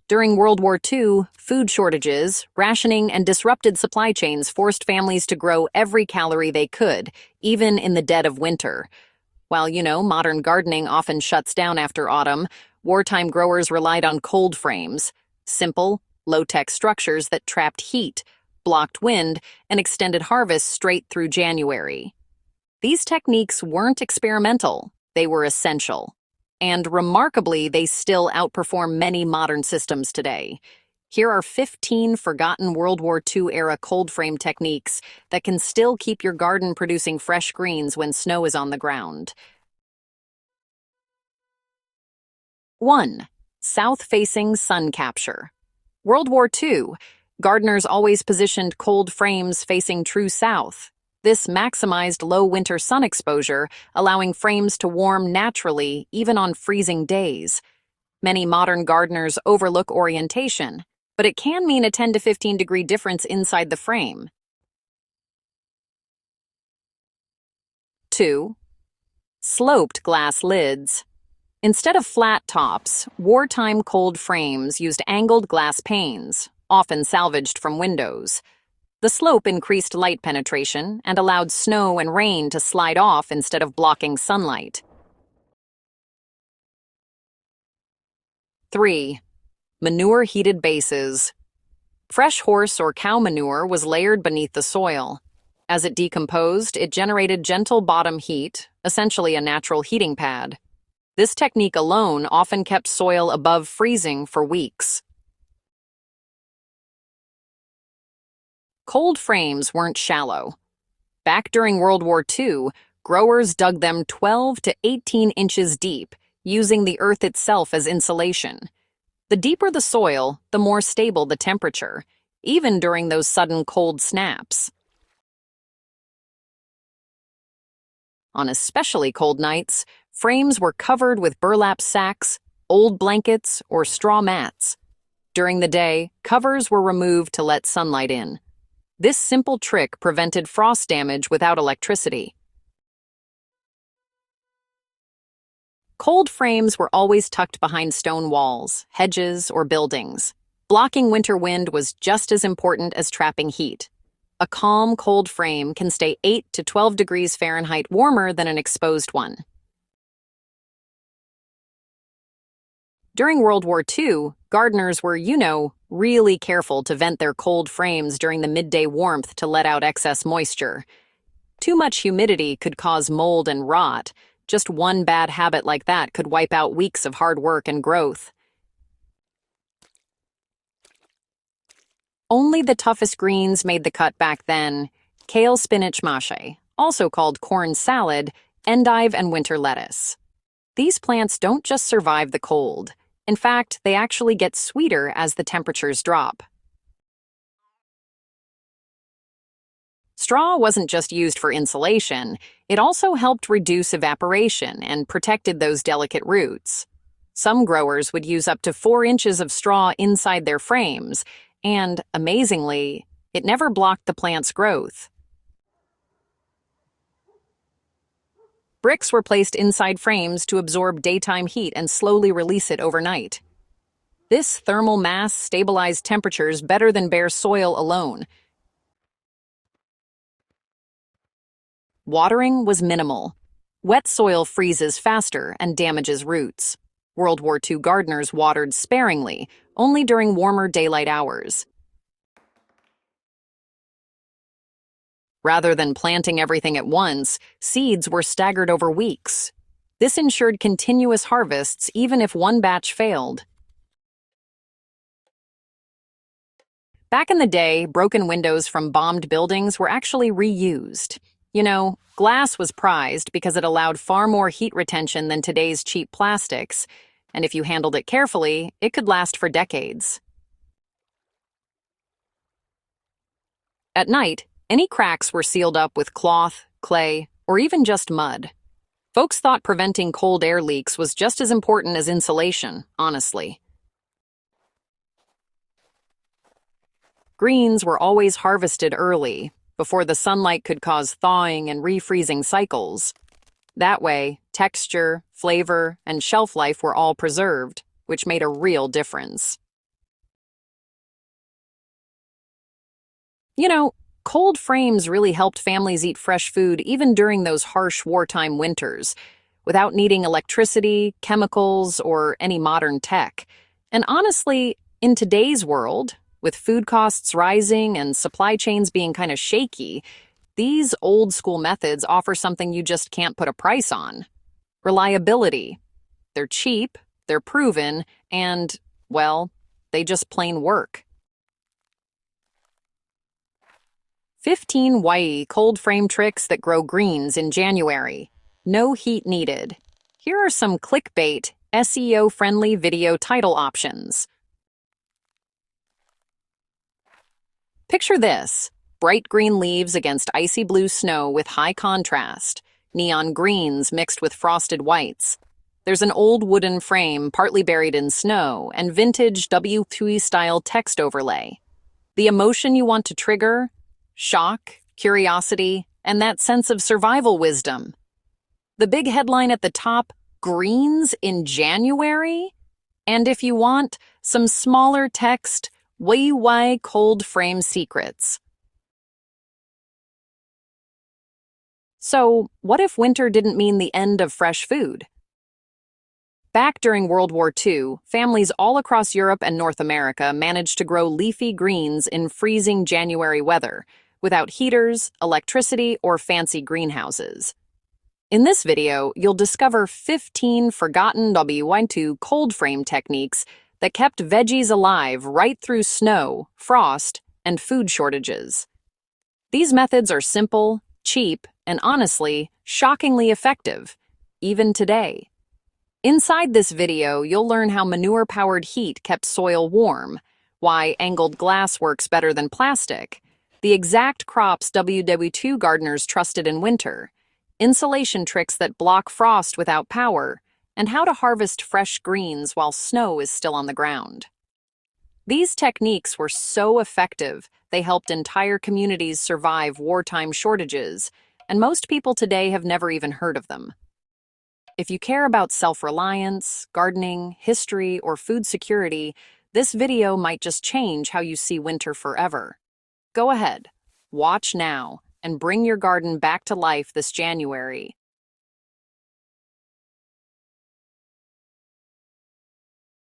During World War II, food shortages, rationing, and disrupted supply chains forced families to grow every calorie they could, even in the dead of winter. While, modern gardening often shuts down after autumn, wartime growers relied on cold frames, simple, low-tech structures that trapped heat, blocked wind, and extended harvests straight through January. These techniques weren't experimental, they were essential. And remarkably, they still outperform many modern systems today. Here are 15 forgotten World War II-era cold frame techniques that can still keep your garden producing fresh greens when snow is on the ground. 1. South-facing sun capture. World War II, gardeners always positioned cold frames facing true south. This maximized low winter sun exposure, allowing frames to warm naturally even on freezing days. Many modern gardeners overlook orientation, but it can mean a 10 to 15 degree difference inside the frame. 2. Sloped glass lids. Instead of flat tops, wartime cold frames used angled glass panes, often salvaged from windows. The slope increased light penetration and allowed snow and rain to slide off instead of blocking sunlight. 3. Manure-heated bases. Fresh horse or cow manure was layered beneath the soil. As it decomposed, it generated gentle bottom heat, essentially a natural heating pad. This technique alone often kept soil above freezing for weeks. Cold frames weren't shallow. Back during World War II, growers dug them 12 to 18 inches deep, using the earth itself as insulation. The deeper the soil, the more stable the temperature, even during those sudden cold snaps. On especially cold nights, frames were covered with burlap sacks, old blankets, or straw mats. During the day, covers were removed to let sunlight in. This simple trick prevented frost damage without electricity. Cold frames were always tucked behind stone walls, hedges, or buildings. Blocking winter wind was just as important as trapping heat. A calm, cold frame can stay 8 to 12 degrees Fahrenheit warmer than an exposed one. During World War II, gardeners were, really careful to vent their cold frames during the midday warmth to let out excess moisture. Too much humidity could cause mold and rot. Just one bad habit like that could wipe out weeks of hard work and growth. Only the toughest greens made the cut back then: kale, spinach, mâché, also called corn salad, endive, and winter lettuce. These plants don't just survive the cold. In fact, they actually get sweeter as the temperatures drop. Straw wasn't just used for insulation, it also helped reduce evaporation and protected those delicate roots. Some growers would use up to 4 inches of straw inside their frames, and, amazingly, it never blocked the plant's growth. Bricks were placed inside frames to absorb daytime heat and slowly release it overnight. This thermal mass stabilized temperatures better than bare soil alone. Watering was minimal. Wet soil freezes faster and damages roots. World War II gardeners watered sparingly, only during warmer daylight hours. Rather than planting everything at once, seeds were staggered over weeks. This ensured continuous harvests even if one batch failed. Back in the day, broken windows from bombed buildings were actually reused. Glass was prized because it allowed far more heat retention than today's cheap plastics, and if you handled it carefully, it could last for decades. At night, any cracks were sealed up with cloth, clay, or even just mud. Folks thought preventing cold air leaks was just as important as insulation, honestly. Greens were always harvested early, before the sunlight could cause thawing and refreezing cycles. That way, texture, flavor, and shelf life were all preserved, which made a real difference. You know, cold frames really helped families eat fresh food even during those harsh wartime winters, without needing electricity, chemicals, or any modern tech. And honestly, in today's world, with food costs rising and supply chains being kind of shaky, these old school methods offer something you just can't put a price on: reliability. They're cheap, they're proven, and, well, they just plain work. 15 WWII cold frame tricks that grow greens in January. No heat needed. Here are some clickbait, SEO-friendly video title options. Picture this: bright green leaves against icy blue snow with high contrast, neon greens mixed with frosted whites. There's an old wooden frame partly buried in snow and vintage WWII-style text overlay. The emotion you want to trigger? Shock, curiosity, and that sense of survival wisdom. The big headline at the top: Greens in January? And if you want, some smaller text: WWII cold frame secrets. So, what if winter didn't mean the end of fresh food? Back during World War II, families all across Europe and North America managed to grow leafy greens in freezing January weather, without heaters, electricity, or fancy greenhouses. In this video, you'll discover 15 forgotten WWII cold frame techniques that kept veggies alive right through snow, frost, and food shortages. These methods are simple, cheap, and honestly, shockingly effective, even today. Inside this video, you'll learn how manure-powered heat kept soil warm, why angled glass works better than plastic, the exact crops WWII gardeners trusted in winter, insulation tricks that block frost without power, and how to harvest fresh greens while snow is still on the ground. These techniques were so effective, they helped entire communities survive wartime shortages, and most people today have never even heard of them. If you care about self-reliance, gardening, history, or food security, this video might just change how you see winter forever. Go ahead, watch now, and bring your garden back to life this January.